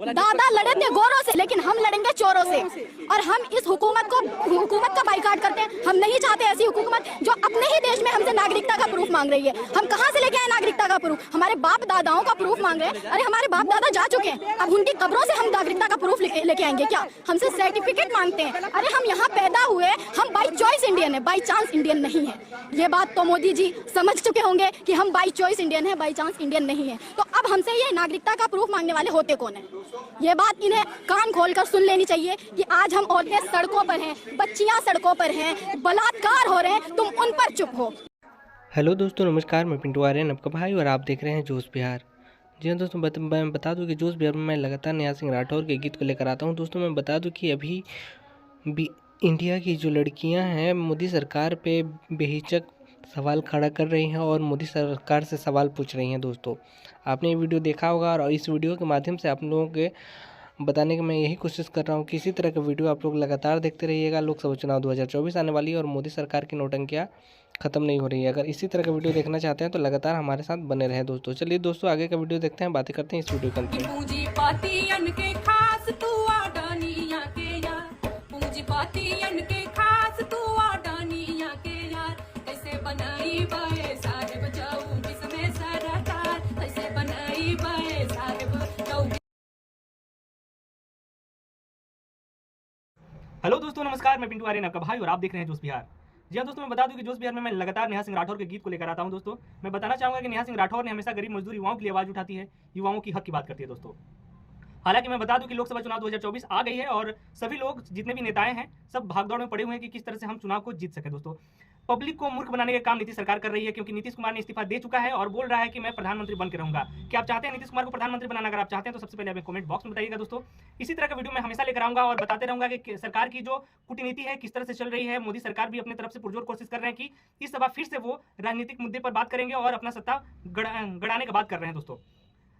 दादा लड़े थे गोरों से, लेकिन हम लड़ेंगे चोरों से। और हम इस हुकूमत का बाइकाट करते हैं। हम नहीं चाहते ऐसी हुकूमत जो अपने ही देश में हमसे नागरिकता का प्रूफ मांग रही है। हम कहाँ से लेके आए नागरिकता का प्रूफ? हमारे बाप दादाओं का प्रूफ मांग रहे हैं। अरे हमारे बाप दादा जा चुके हैं, अब उनकी कब्रों से हम नागरिकता का प्रूफ लेके आएंगे क्या? हमसे सर्टिफिकेट मांगते हैं। अरे हम यहाँ पैदा हुए, हम बाई चॉइस इंडियन है, बाई चांस इंडियन नहीं है। ये बात तो मोदी जी समझ चुके होंगे कि हम बाई चॉइस इंडियन है, बाई चांस इंडियन नहीं है। तो अब हमसे ये नागरिकता का प्रूफ मांगने वाले होते कौन है? ये बात इन्हें कान खोलकर सुन लेनी चाहिए कि आज हम औरतें सड़कों पर हैं, बच्चियां सड़कों पर हैं, बलात्कार हो रहे हैं, तुम उन पर चुप हो। हेलो दोस्तों, नमस्कार। मैं पिंटू आर्यन, आपका भाई, और आप देख रहे हैं जोश बिहार। जी हाँ दोस्तों, मैं बता दूं कि जोश बिहार में मैं लगातार नेहा सिंह राठौर के गीत को लेकर आता हूं। दोस्तों मैं बता दूं कि अभी भी इंडिया की जो लड़कियां हैं मोदी सरकार पे बेहिचक सवाल खड़ा कर रही हैं और मोदी सरकार से सवाल पूछ रही हैं। दोस्तों आपने ये वीडियो देखा होगा और इस वीडियो के माध्यम से आप लोगों के बताने की मैं यही कोशिश कर रहा हूँ कि इसी तरह का वीडियो आप लोग लगातार देखते रहिएगा। लोकसभा चुनाव 2024 आने वाली है और मोदी सरकार की नौटंकियाँ खत्म नहीं हो रही है। अगर इसी तरह का वीडियो देखना चाहते हैं तो लगातार हमारे साथ बने रहें। दोस्तों चलिए दोस्तों आगे का वीडियो देखते हैं, बातें करते हैं इस वीडियो के अंत में। हेलो दोस्तों, नमस्कार। मैं पिंटू आर्यन, आपका भाई, और आप देख रहे हैं जोश बिहार। जी हाँ दोस्तों, मैं बता दूं कि जोश बिहार में मैं लगातार नेहा सिंह राठौर के गीत को लेकर आता हूं। दोस्तों मैं बताना चाहूंगा कि नेहा सिंह राठौर ने हमेशा गरीब मजदूर युवाओं के लिए आवाज उठाती है, युवाओं की हक की बात करती है। दोस्तों हालांकि मैं बता दूं कि लोकसभा चुनाव 2024 आ गई है और सभी लोग जितने भी नेताएं हैं सब भागदौड़ में पड़े हुए हैं कि किस तरह से हम चुनाव को जीत सके। दोस्तों पब्लिक को मूर्ख बनाने का काम नीतीश सरकार कर रही है, क्योंकि नीतीश कुमार ने इस्तीफा दे चुका है और बोल रहा है कि मैं प्रधानमंत्री बन के रहूंगा। क्या आप चाहते हैं नीतीश कुमार को प्रधानमंत्री बनाना? अगर आप चाहते हैं तो सबसे पहले हमें कमेंट बॉक्स में बताइएगा। दोस्तों इसी तरह का वीडियो मैं हमेशा लेकर आऊंगा और बताते रहूंगा कि सरकार की जो कूटनीति है किस तरह से चल रही है। मोदी सरकार भी अपनी तरफ से पुरजोर कोशिश कर रहे हैं कि इस सभा फिर से वो राजनीतिक मुद्दे पर बात करेंगे और अपना सत्ता गड़ाने का बात कर रहे हैं।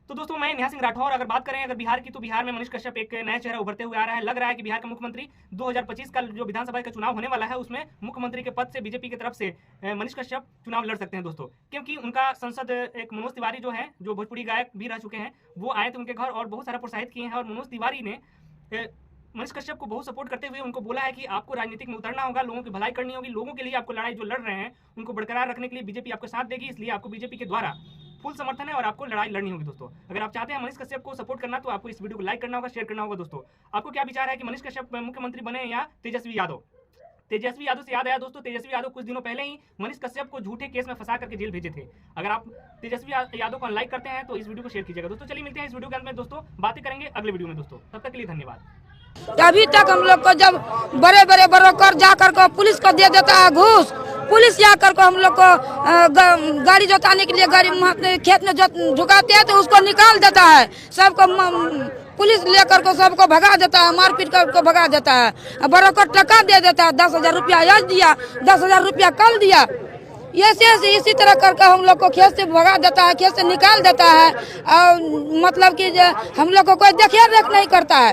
दोस्तों मैं नेहा सिंह राठौर अगर बात करें अगर बिहार की, तो बिहार में मनीष कश्यप एक नया चेहरा उभरते हुए आ रहा है। लग रहा है कि बिहार का मुख्यमंत्री 2025 का जो विधानसभा का चुनाव होने वाला है उसमें मुख्यमंत्री के पद से बीजेपी की तरफ से मनीष कश्यप चुनाव लड़ सकते हैं। दोस्तों क्योंकि उनका सांसद एक मनोज तिवारी जो है, जो भोजपुरी गायक भी रह चुके हैं, वो आए थे उनके घर और बहुत सारा प्रोत्साहित किए हैं। और मनोज तिवारी ने मनीष कश्यप को बहुत सपोर्ट करते हुए उनको बोला है कि आपको राजनीतिक में उतरना होगा, लोगों की भलाई करनी होगी, लोगों के लिए आपको लड़ाई जो लड़ रहे हैं उनको बरकरार रखने के लिए बीजेपी आपका साथ देगी, इसलिए आपको बीजेपी के द्वारा फुल समर्थन है और आपको लड़ाई लड़नी होगी। दोस्तों अगर आप चाहते हैं मनीष कश्यप को सपोर्ट करना तो आपको इस वीडियो को लाइक करना होगा, शेयर करना होगा। दोस्तों आपको क्या विचार है कि मनीष कश्यप मुख्यमंत्री बने या तेजस्वी यादव? तेजस्वी यादव से याद आया दोस्तों, तेजस्वी यादव कुछ दिनों पहले ही मनीष कश्यप को झूठे केस में फंसा करके जेल भेजे थे। अगर आप तेजस्वी यादव को लाइक करते हैं तो इस वीडियो को शेयर कीजिएगा। दोस्तों चलिए मिलते हैं इस वीडियो के अंत में। दोस्तों बातें करेंगे अगले वीडियो में। दोस्तों तब तक के लिए धन्यवाद। अभी तक हम लोग को जब बड़े बड़े ब्रोकर जाकर को पुलिस को दे देता है घूस, पुलिस जाकर को हम लोग को गाड़ी जोताने के लिए गाड़ी खेत में झुकाते हैं तो उसको निकाल देता है। सबको पुलिस लेकर को सबको भगा देता है, मारपीट करके भगा देता है। ब्रोकर टका दे देता है, 10,000 रुपया आज दिया, 10,000 रुपया कल दिया। ऐसे इसी तरह करके हम लोग को खेत से भगा देता है, खेत से निकाल देता है। और मतलब कि हम लोग को कोई देख रेख नहीं करता है।